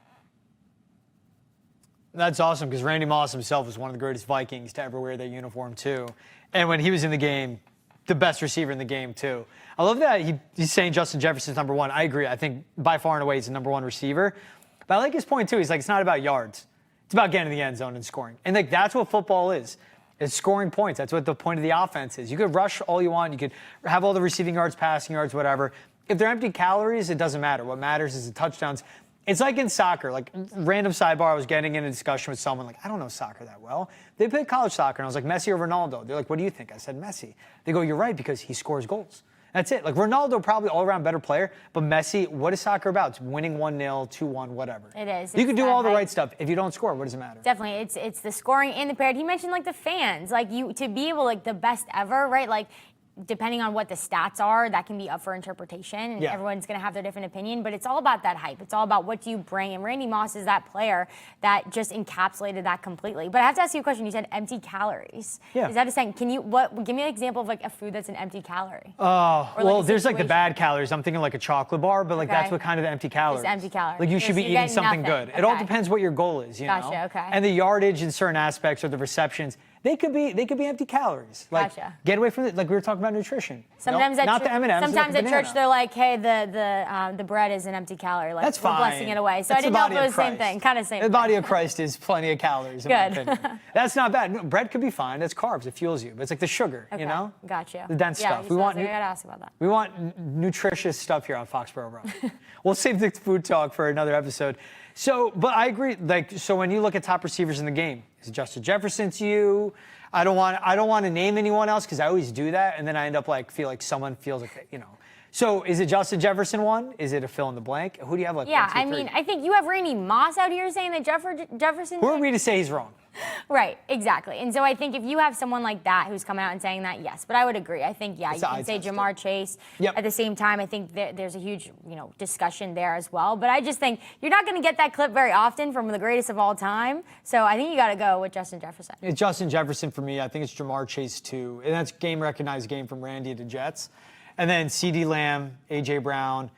That's awesome, because Randy Moss himself was one of the greatest Vikings to ever wear that uniform too. And when he was in the game, the best receiver in the game too. I love that he's saying Justin Jefferson's number one. I agree. I think by far and away he's the number one receiver. But I like his point too. He's like, it's not about yards. It's about getting in the end zone and scoring. And like that's what football is. It's scoring points. That's what the point of the offense is. You could rush all you want. You could have all the receiving yards, passing yards, whatever. If they're empty calories, it doesn't matter. What matters is the touchdowns. It's like in soccer, like random sidebar, I was getting in a discussion with someone, like, I don't know soccer that well. They played college soccer, and I was like, Messi or Ronaldo? They're like, what do you think? I said, Messi. They go, you're right, because he scores goals. That's it. Like, Ronaldo, probably all-around better player, but Messi, what is soccer about? It's winning 1-0, 2-1, whatever. It is. You can do all the right stuff. If you don't score, what does it matter? Definitely. It's the scoring and the parity. He mentioned, like, the fans. Like, to be able, like, the best ever, right? Like, depending on what the stats are, that can be up for interpretation, and everyone's going to have their different opinion, but it's all about that hype. It's all about what do you bring, and Randy Moss is that player that just encapsulated that completely. But I have to ask you a question. You said empty calories. Yeah. Is that a saying? Give me an example of like a food that's an empty calorie? Oh, well, there's like the bad calories. I'm thinking like a chocolate bar, but like that's what kind of the empty calories. It's empty calories. Like you should be eating something good. Okay. It all depends what your goal is, you know? Gotcha, okay. And the yardage in certain aspects or the receptions, they could be empty calories. Like, get away from it. Like we were talking about nutrition. Sometimes not the M&Ms. Sometimes at church they're like, hey, the bread is an empty calorie. Like, that's fine. We're blessing it away. So that's I didn't know if it was the same thing. Kind of same. The body of Christ is plenty of calories. In my opinion. That's not bad. No, bread could be fine. That's carbs. It fuels you. But it's like the sugar, you know? Gotcha. The dense stuff. I gotta ask about that. We want nutritious stuff here on Foxborough Rush. We'll save the food talk for another episode. So, but I agree. Like, so when you look at top receivers in the game, is it Justin Jefferson to you? I don't want to name anyone else because I always do that, and then I end up feel like someone feels like, you know. So is it Justin Jefferson one? Is it a fill in the blank? Who do you have like? Yeah, 1, 2, I 3? mean, I think you have Randy Moss out here saying that Jefferson. Who are we to say he's wrong? Right, exactly. And so I think if you have someone like that who's coming out and saying that, yes. But I would agree. I think, you can say Jamar Chase. Yep. At the same time, I think there's a huge, discussion there as well. But I just think you're not going to get that clip very often from the greatest of all time. So I think you got to go with Justin Jefferson. It's Justin Jefferson for me. I think it's Jamar Chase too. And that's game-recognized game from Randy to Jets. And then CeeDee Lamb, A.J. Brown,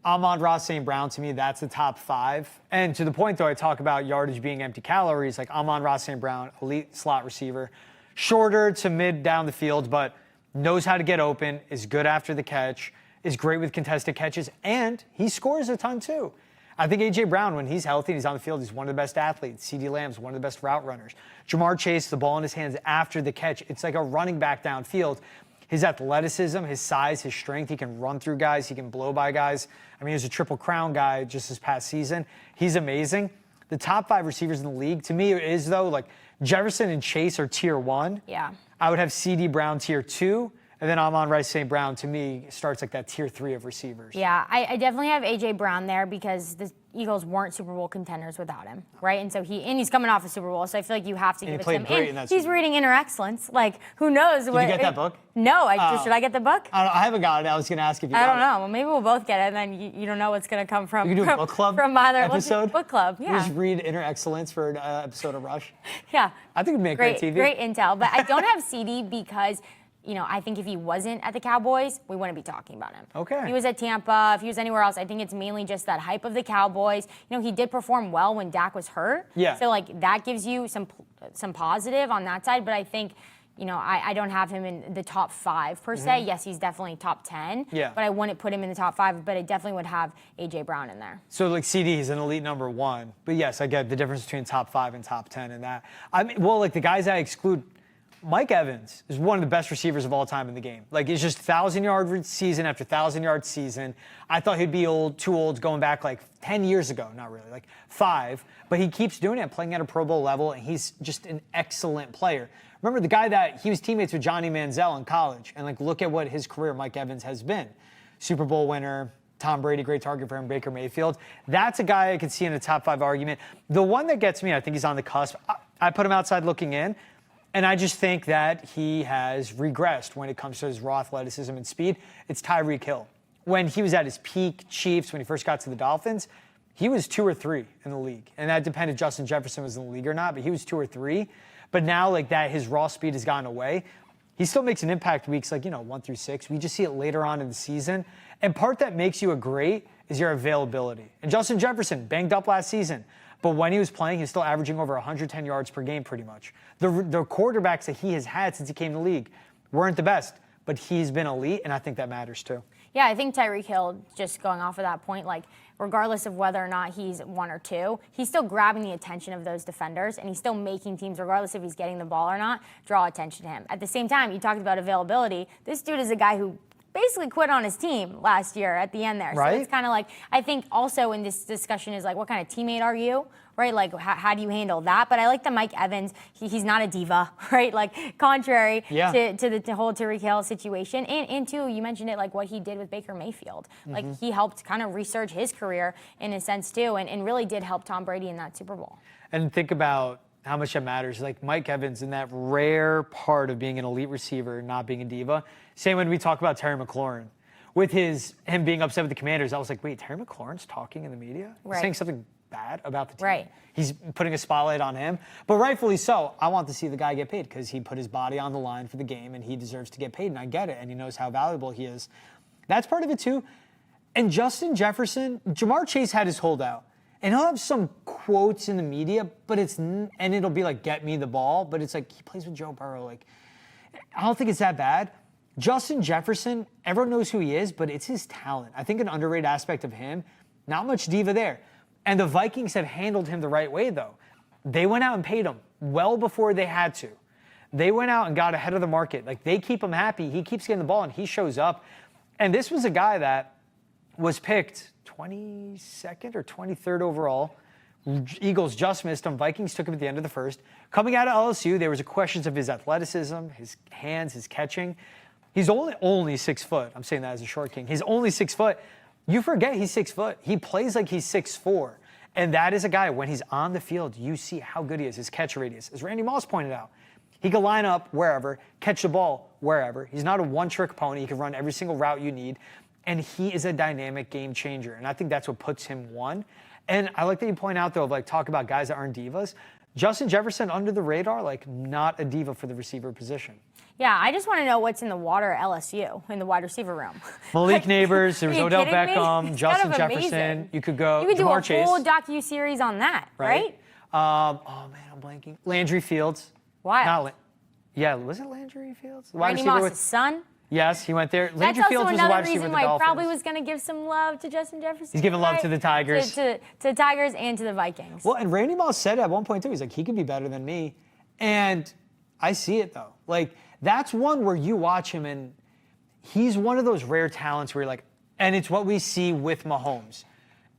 Amon-Ra St. Brown, to me, that's the top 5. And to the point, though, I talk about yardage being empty calories, like Amon-Ra St. Brown, elite slot receiver. shorter to mid down the field, but knows how to get open, is good after the catch, is great with contested catches, and he scores a ton too. I think A.J. Brown, when he's healthy and he's on the field, he's one of the best athletes. CeeDee Lamb's one of the best route runners. Jamar Chase, the ball in his hands after the catch, it's like a running back downfield. His athleticism, his size, his strength, he can run through guys, he can blow by guys. I mean, he was a Triple Crown guy just this past season. He's amazing. The top 5 receivers in the league, to me, is, though, like Jefferson and Chase are tier 1. Yeah. I would have C.D. Brown tier 2. And then Amon-Ra St. Brown, to me, starts like that tier 3 of receivers. Yeah, I definitely have A.J. Brown there because the Eagles weren't Super Bowl contenders without him, right? And so he's coming off a Super Bowl, so I feel like you have to give it to him. And he's reading Inner Excellence. Like, who knows? Did you get that book? No, should I get the book? I haven't got it. I was going to ask if you got it. I don't know. Well, maybe we'll both get it, and then you don't know what's going to come from. You can do a book club from either episode? Book club, yeah. You just read Inner Excellence for an episode of Rush. Yeah. I think it'd make great TV. Great intel. But I don't have CD because I think if he wasn't at the Cowboys, we wouldn't be talking about him. Okay. If he was at Tampa, if he was anywhere else, I think it's mainly just that hype of the Cowboys. He did perform well when Dak was hurt. Yeah. So, that gives you some positive on that side. But I think, I don't have him in the top 5 per se. Yes, he's definitely top 10. Yeah. But I wouldn't put him in the top 5. But I definitely would have A.J. Brown in there. So, CD is an elite number 1. But, yes, I get the difference between top 5 and top 10 in that. The guys I exclude, Mike Evans is one of the best receivers of all time in the game. It's just 1,000-yard season after 1,000-yard season. I thought he'd be too old going back 10 years ago. Not really, 5. But he keeps doing it, playing at a Pro Bowl level, and he's just an excellent player. Remember the guy that he was teammates with Johnny Manziel in college, and look at what his career, Mike Evans, has been. Super Bowl winner, Tom Brady, great target for him, Baker Mayfield. That's a guy I could see in a top 5 argument. The one that gets me, I think he's on the cusp. I put him outside looking in. And I just think that he has regressed when it comes to his raw athleticism and speed. It's Tyreek Hill. When he was at his peak Chiefs, when he first got to the Dolphins, he was 2 or 3 in the league. And that depended if Justin Jefferson was in the league or not, but he was 2 or 3. But now, his raw speed has gone away. He still makes an impact weeks 1 through 6. We just see it later on in the season. And part that makes you a great is your availability. And Justin Jefferson, banged up last season. But when he was playing, he's still averaging over 110 yards per game pretty much. The quarterbacks that he has had since he came to the league weren't the best, but he's been elite, and I think that matters too. Yeah, I think Tyreek Hill, just going off of that point, regardless of whether or not he's 1 or 2, he's still grabbing the attention of those defenders, and he's still making teams, regardless if he's getting the ball or not, draw attention to him. At the same time, you talked about availability. This dude is a guy who basically quit on his team last year at the end there. Right. So it's kind of I think also in this discussion is what kind of teammate are you, right? How do you handle that? But I like the Mike Evans. He's not a diva, right? Contrary to the whole Tyreek Hill situation. And too, you mentioned it, what he did with Baker Mayfield. He helped kind of resurge his career in a sense too, and really did help Tom Brady in that Super Bowl. And think about how much that matters. Mike Evans in that rare part of being an elite receiver, not being a diva. Same when we talk about Terry McLaurin. With him being upset with the Commanders, I was like, wait, Terry McLaurin's talking in the media? Right. Saying something bad about the team? Right. He's putting a spotlight on him. But rightfully so. I want to see the guy get paid because he put his body on the line for the game and he deserves to get paid, and I get it, and he knows how valuable he is. That's part of it too. And Justin Jefferson, Jamar Chase had his holdout. And he'll have some quotes in the media, but it'll be get me the ball, but it's he plays with Joe Burrow. I don't think it's that bad. Justin Jefferson, everyone knows who he is, but it's his talent. I think an underrated aspect of him, not much diva there. And the Vikings have handled him the right way, though. They went out and paid him well before they had to. They went out and got ahead of the market. They keep him happy. He keeps getting the ball, and he shows up. And this was a guy that was picked 22nd or 23rd overall. Eagles just missed him. Vikings took him at the end of the first. Coming out of LSU, there was questions of his athleticism, his hands, his catching. He's only 6 foot. I'm saying that as a short king. He's only 6 foot. You forget he's 6 foot. He plays like he's 6'4". And that is a guy, when he's on the field, you see how good he is, his catch radius. As Randy Moss pointed out, he can line up wherever, catch the ball wherever. He's not a one-trick pony. He can run every single route you need. And he is a dynamic game changer. And I think that's what puts him 1. And I like that you point out, though, talk about guys that aren't divas. Justin Jefferson, under the radar, not a diva for the receiver position. Yeah, I just want to know what's in the water at LSU, in the wide receiver room. Malik Neighbors, there was Odell Beckham, Justin kind of Jefferson. Amazing. You could go You could do Jamar a Chase. whole docuseries on that, right? Oh, man, I'm blanking. Landry Fields. Wild. Yeah, was it Landry Fields? Randy Moss's son. Yes, he went there. That's Landry also Fields was a another wide receiver reason with the why he probably Dolphins. was going to give some love to Justin Jefferson. He's giving love to the Tigers. To the Tigers and to the Vikings. Well, and Randy Moss said at one point, too, he's like, he could be better than me. And I see it, though. Like, that's one where you watch him, and he's one of those rare talents where you're like, and it's what we see with Mahomes.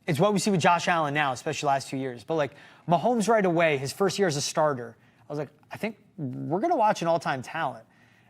It's what we see with Josh Allen now, especially the last 2 years. But, like, Mahomes right away, his first year as a starter, I was like, I think we're going to watch an all-time talent.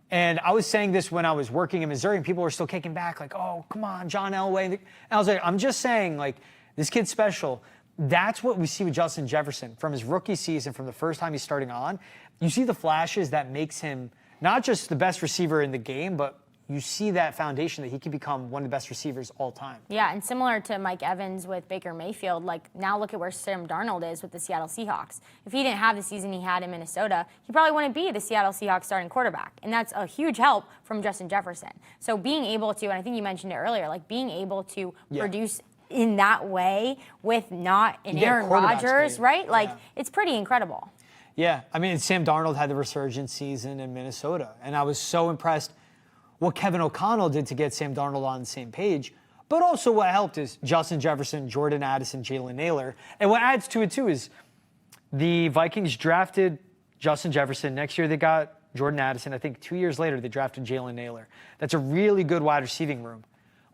And I was saying this when I was working in Missouri, and people were still kicking back, like, oh, come on, John Elway. And I was like, I'm just saying, like, this kid's special. That's what we see with Justin Jefferson from his rookie season, from the first time he's starting on. You see the flashes that makes him not just the best receiver in the game, but you see that foundation that he can become one of the best receivers all time. Yeah, and similar to Mike Evans with Baker Mayfield, like now look at where Sam Darnold is with the Seattle Seahawks. If he didn't have the season he had in Minnesota, he probably wouldn't be the Seattle Seahawks starting quarterback. And that's a huge help from Justin Jefferson. So being able to, and I think you mentioned it earlier, like being able to produce in that way with not an Aaron Rodgers, right? Like it's pretty incredible. Yeah, I mean, Sam Darnold had the resurgence season in Minnesota, and I was so impressed what Kevin O'Connell did to get Sam Darnold on the same page. But also what helped is Justin Jefferson, Jordan Addison, Jalen Naylor. And what adds to it, too, is the Vikings drafted Justin Jefferson. Next year, they got Jordan Addison. I think 2 years later, they drafted Jalen Naylor. That's a really good wide receiving room.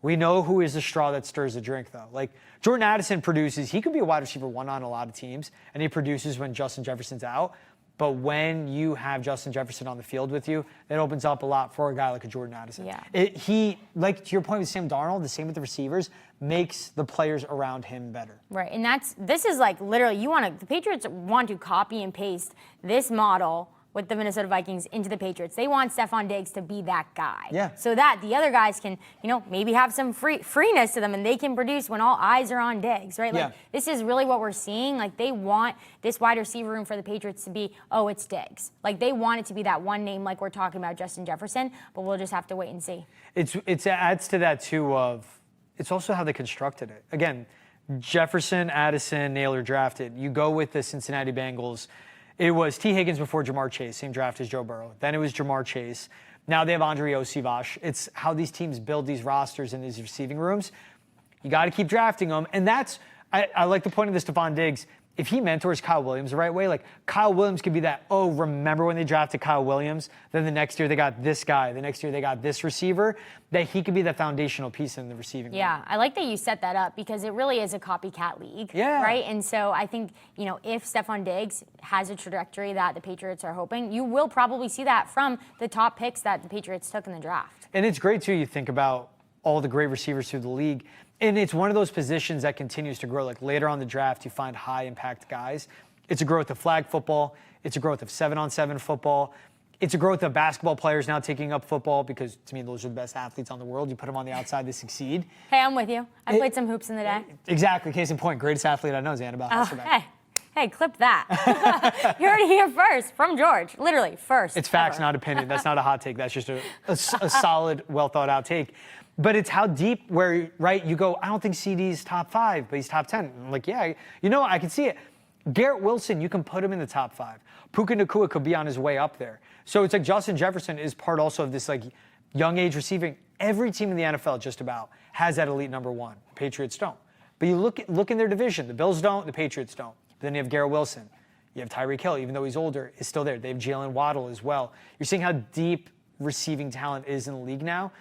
We know who is the straw that stirs the drink, though. Like, Jordan Addison produces. He could be a wide receiver one on a lot of teams, and he produces when Justin Jefferson's out. But when you have Justin Jefferson on the field with you, that opens up a lot for a guy like a Jordan Addison. Yeah. He, like to your point with Sam Darnold, the same with the receivers, makes the players around him better. Right, and this is like literally, the Patriots want to copy and paste this model with the Minnesota Vikings into the Patriots. They want Stephon Diggs to be that guy. Yeah. So that the other guys can, maybe have some freeness to them and they can produce when all eyes are on Diggs, right? Like this is really what we're seeing. Like they want this wide receiver room for the Patriots to be, oh, it's Diggs. Like they want it to be that one name like we're talking about Justin Jefferson, but we'll just have to wait and see. It adds to that too of, it's also how they constructed it. Again, Jefferson, Addison, Naylor drafted. You go with the Cincinnati Bengals. It was T. Higgins before Jamar Chase, same draft as Joe Burrow. Then it was Jamar Chase. Now they have Andre Osivach. It's how these teams build these rosters and these receiving rooms. You got to keep drafting them. And that's, I like the point of this Stephon Diggs. If he mentors Kyle Williams the right way, like Kyle Williams could be that, oh, remember when they drafted Kyle Williams? Then the next year they got this guy. The next year they got this receiver. That he could be the foundational piece in the receiving room. Yeah, I like that you set that up because it really is a copycat league, right? And so I think, if Stephon Diggs has a trajectory that the Patriots are hoping, you will probably see that from the top picks that the Patriots took in the draft. And it's great, too, you think about all the great receivers through the league. And it's one of those positions that continues to grow. Like later on the draft, you find high-impact guys. It's a growth of flag football. It's a growth of 7-on-7 football. It's a growth of basketball players now taking up football because, to me, those are the best athletes on the world. You put them on the outside, they succeed. Hey, I'm with you. I played some hoops in the day. Exactly. Case in point, greatest athlete I know is Annabelle Hasselbeck. Hey, clip that. You heard it here first from George. Literally, first. It's facts, not opinion. That's not a hot take. That's just a solid, well-thought-out take. But it's how deep where, right, you go, I don't think CD's top 5, but he's top 10. I'm like, yeah, I can see it. Garrett Wilson, you can put him in the top 5. Puka Nacua could be on his way up there. So it's like Justin Jefferson is part also of this like young age receiving. Every team in the NFL just about has that elite number 1. Patriots don't. But you look in their division. The Bills don't, the Patriots don't. But then you have Garrett Wilson. You have Tyreek Hill, even though he's older, is still there. They have Jalen Waddle as well. You're seeing how deep receiving talent is in the league now.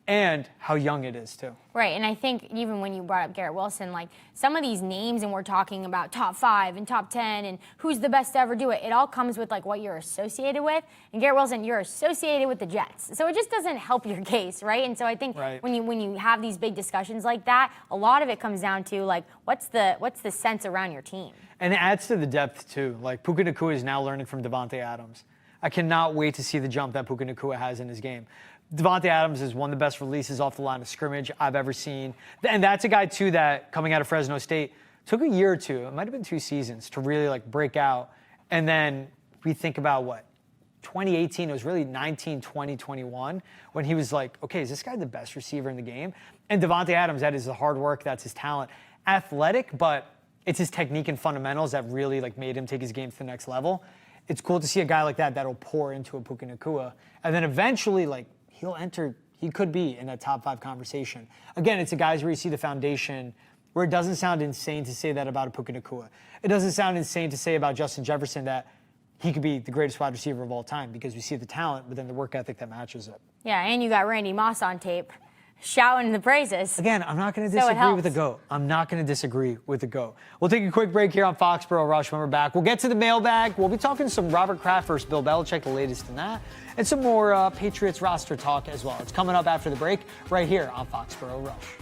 And how young it is, too. Right, and I think even when you brought up Garrett Wilson, like some of these names and we're talking about top 5 and top 10 and who's the best to ever do it, it all comes with like what you're associated with. And Garrett Wilson, you're associated with the Jets. So it just doesn't help your case, right? And so I think when you have these big discussions like that, a lot of it comes down to like what's the sense around your team. And it adds to the depth, too. Like Puka Nacua is now learning from Devontae Adams. I cannot wait to see the jump that Puka Nacua has in his game. Devontae Adams is one of the best releases off the line of scrimmage I've ever seen. And that's a guy, too, that coming out of Fresno State took a year or two, it might have been 2 seasons, to really like break out. And then we think about 2018, it was really 19, 20, 21, when he was like, okay, is this guy the best receiver in the game? And Devontae Adams, that is the hard work, that's his talent. Athletic, but it's his technique and fundamentals that really like made him take his game to the next level. it's cool to see a guy like that that'll pour into a Puka Nacua. And then eventually, like, he could be in a top 5 conversation. Again, it's a guys where you see the foundation, where it doesn't sound insane to say that about a Puka Nacua. It doesn't sound insane to say about Justin Jefferson that he could be the greatest wide receiver of all time because we see the talent, but then the work ethic that matches it. Yeah, and you got Randy Moss on tape shouting the praises. Again, I'm not going to disagree with the GOAT. I'm not going to disagree with the GOAT. We'll take a quick break here on Foxborough Rush. When we're back, we'll get to the mailbag. We'll be talking some Robert Kraft versus Bill Belichick, the latest in that, and some more Patriots roster talk as well. It's coming up after the break right here on Foxborough Rush.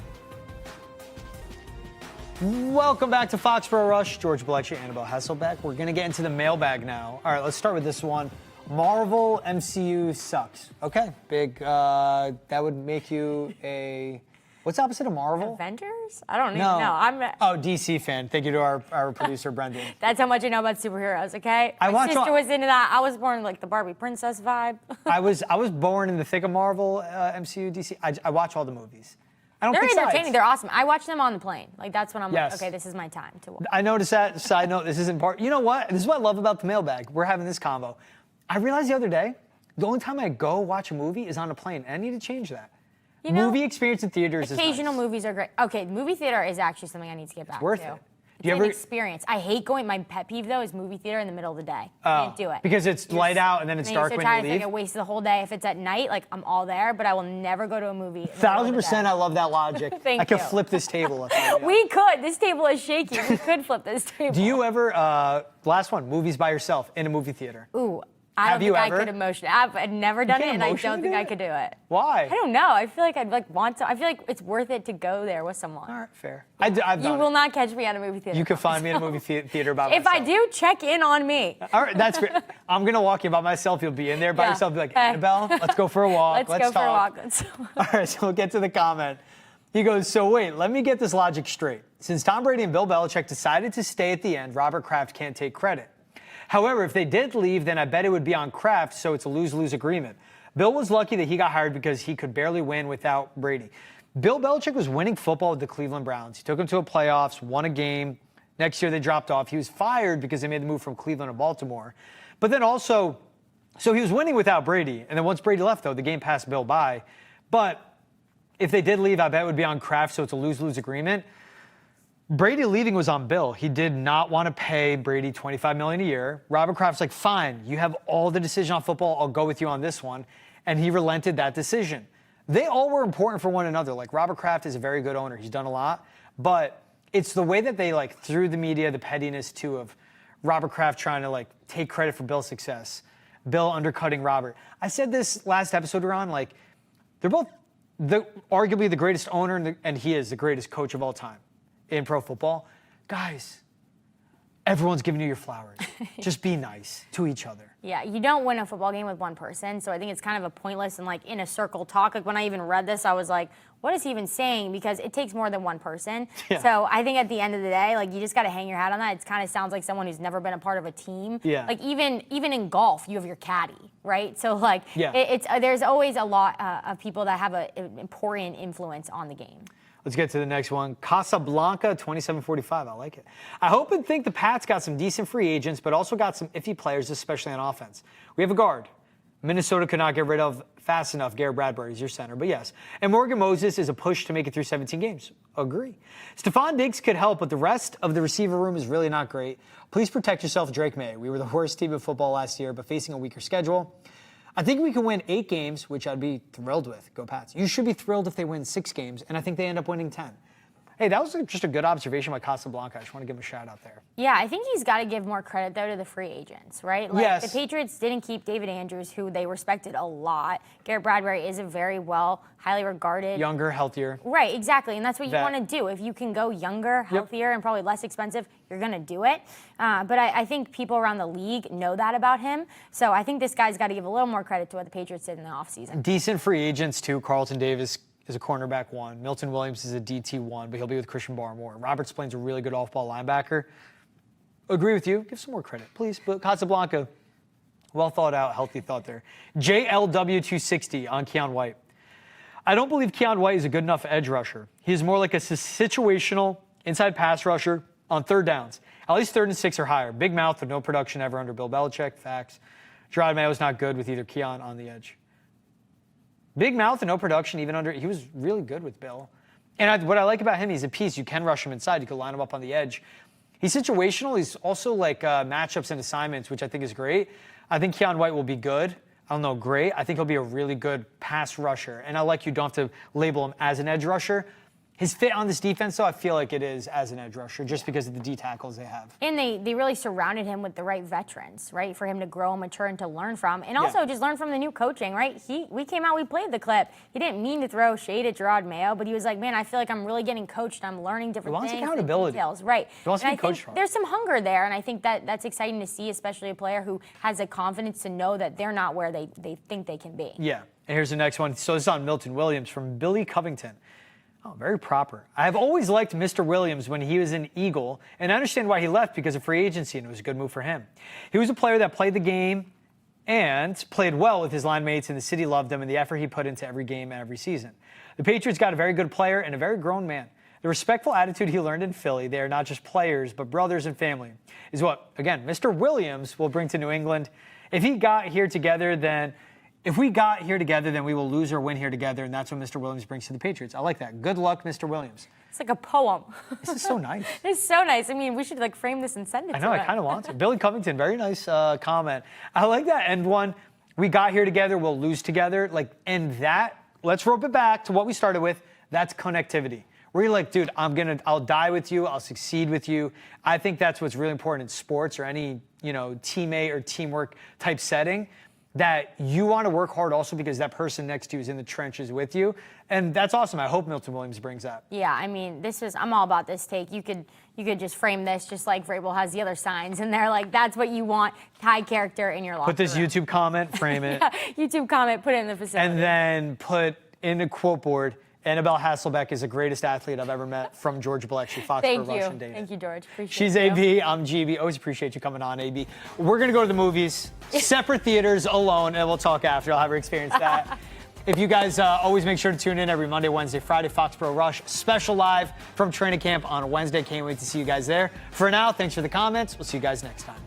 Welcome back to Foxborough Rush. George Balekji, Annabelle Hasselbeck. We're going to get into the mailbag now. All right, let's start with this one. Marvel MCU sucks. Okay, big. That would make you a. What's the opposite of Marvel? Avengers? I don't even know. DC fan. Thank you to our producer, Brendan. That's how much I know about superheroes, okay? My sister was into that. I was born like the Barbie princess vibe. I was born in the thick of Marvel, MCU, DC. I watch all the movies. They're entertaining. They're awesome. I watch them on the plane. Like, that's when I'm like, okay, this is my time to watch. I noticed that. Side note, this isn't part. You know what? This is what I love about the mailbag. We're having this convo. I realized the other day, the only time I go watch a movie is on a plane, and I need to change that. You know, movie experience in theaters occasional is nice. movies are great. Okay, movie theater is actually something I need to get back it's worth to. It. It's an experience. I hate going. My pet peeve though is movie theater in the middle of the day. Can't do it because it's light out and then it's dark when you leave. It's like a waste of the whole day. If it's at night, like I'm all there, but I will never go to a movie. 1,000%. I love that logic. Thank you. I could flip this table. We could. This table is shaky. We could flip this table. Do you ever? Last one. Movies by yourself in a movie theater. Ooh. I don't think I could emotionally. I've never done it, and I don't think I could do it. Why? I don't know. I feel like I'd want to. I feel like it's worth it to go there with someone. All right, fair. You will not catch me at a movie theater. You can find me in a movie theater by myself. If I do, check in on me. All right, that's great. I'm gonna walk in by myself. You'll be in there by yourself. Be like, Annabelle, let's go for a walk. Let's go for a walk. All right, so we'll get to the comment. He goes, so wait, let me get this logic straight. Since Tom Brady and Bill Belichick decided to stay at the end, Robert Kraft can't take credit. However, if they did leave, then I bet it would be on Kraft, so it's a lose-lose agreement. Bill was lucky that he got hired because he could barely win without Brady. Bill Belichick was winning football with the Cleveland Browns. He took them to a playoffs, won a game. Next year they dropped off. He was fired because they made the move from Cleveland to Baltimore. But then also, so he was winning without Brady. And then once Brady left, though, the game passed Bill by. But if they did leave, I bet it would be on Kraft, so it's a lose-lose agreement. Brady leaving was on Bill. He did not want to pay Brady $25 million a year. Robert Kraft's like, fine, you have all the decision on football. I'll go with you on this one. And he relented that decision. They all were important for one another. Like, Robert Kraft is a very good owner. He's done a lot. But it's the way that they, like, through the media, the pettiness, too, of Robert Kraft trying to, like, take credit for Bill's success. Bill undercutting Robert. I said this last episode we're on, like, they're both arguably the greatest owner, and he is the greatest coach of all time in pro football. Guys, everyone's giving you your flowers. Just be nice to each other. Yeah, you don't win a football game with one person, so I think it's kind of a pointless and like in a circle talk. Like when I even read this, I was like, what is he even saying? Because it takes more than one person. Yeah. So I think at the end of the day, like you just got to hang your hat on that. It kind of sounds like someone who's never been a part of a team. Yeah. Like even in golf, you have your caddy, right? So like there's always a lot of people that have an important influence on the game. Let's get to the next one. Casablanca 2745. I like it. I hope and think the Pats got some decent free agents, but also got some iffy players, especially on offense. We have a guard. Minnesota could not get rid of fast enough. Garrett Bradbury is your center, but yes. And Morgan Moses is a push to make it through 17 games. Agree. Stephon Diggs could help, but the rest of the receiver room is really not great. Please protect yourself, Drake Maye. We were the worst team in football last year, but facing a weaker schedule. I think we can win 8 games, which I'd be thrilled with. Go Pats. You should be thrilled if they win 6 games, and I think they end up winning 10. Hey, that was just a good observation by Casablanca. I just want to give him a shout out there. Yeah, I think he's got to give more credit, though, to the free agents, right? Like, yes. The Patriots didn't keep David Andrews, who they respected a lot. Garrett Bradbury is a very highly regarded. Younger, healthier. Right, exactly. And that's what you want to do. If you can go younger, healthier, and probably less expensive, you're going to do it. But I think people around the league know that about him. So I think this guy's got to give a little more credit to what the Patriots did in the offseason. Decent free agents, too. Carlton Davis is a cornerback 1. Milton Williams is a DT 1, but he'll be with Christian Barmore. Robert Spillane's a really good off-ball linebacker. Agree with you. Give some more credit, please. But Casablanca, well thought out, healthy thought there. JLW260 on Keon White. I don't believe Keon White is a good enough edge rusher. He is more like a situational inside pass rusher on third downs. At least 3rd and 6 or higher. Big mouth with no production ever under Bill Belichick. Facts. Drake Maye was not good with either Keon on the edge. Big mouth and no production even under. He was really good with Bill. And what I like about him, he's a piece. You can rush him inside. You can line him up on the edge. He's situational. He's also like matchups and assignments, which I think is great. I think Keon White will be good. I don't know, great. I think he'll be a really good pass rusher. And I like you don't have to label him as an edge rusher. His fit on this defense, though, I feel like it is as an edge rusher just because of the D tackles they have. And they really surrounded him with the right veterans, right, for him to grow and mature and to learn from. And also just learn from the new coaching, right? We came out, we played the clip. He didn't mean to throw shade at Drake Maye, but he was like, man, I feel like I'm really getting coached. I'm learning different things. He wants accountability. Details. Right. He wants to be coached. There's some hunger there, and I think that's exciting to see, especially a player who has the confidence to know that they're not where they think they can be. Yeah. And here's the next one. So this is on Milton Williams from Billy Covington. Oh, very proper. I've always liked Mr. Williams when he was an Eagle, and I understand why he left because of free agency, and it was a good move for him. He was a player that played the game and played well with his line mates, and the city loved him and the effort he put into every game and every season. The Patriots got a very good player and a very grown man. The respectful attitude he learned in Philly, they are not just players, but brothers and family, is what, again, Mr. Williams will bring to New England. If we got here together, then we will lose or win here together, and that's what Mr. Williams brings to the Patriots. I like that. Good luck, Mr. Williams. It's like a poem. This is so nice. It's so nice. I mean, we should frame this and send it to him. I know, I kind of want to. Billy Covington, very nice comment. I like that. And one, we got here together, we'll lose together. And that, let's rope it back to what we started with. That's connectivity. Where you're like, dude, I'll die with you, I'll succeed with you. I think that's what's really important in sports or any, teammate or teamwork type setting. That you want to work hard also because that person next to you is in the trenches with you. And that's awesome. I hope Milton Williams brings that. Yeah, I mean, I'm all about this take. You could just frame this just like Vrabel has the other signs, and they're like, that's what you want, high character in your locker room. Put this YouTube comment, frame it. Yeah, YouTube comment, put it in the facility. And then put in the quote board, Annabelle Hasselbeck is the greatest athlete I've ever met from George Balekji, Fox for Russian Data. Thank you, George. Appreciate She's you. AB, I'm GB. Always appreciate you coming on, AB. We're going to go to the movies, separate theaters, alone, and we'll talk after. I'll have her experience that. If you guys always make sure to tune in every Monday, Wednesday, Friday, Foxborough Rush, special live from training camp on Wednesday. Can't wait to see you guys there. For now, thanks for the comments. We'll see you guys next time.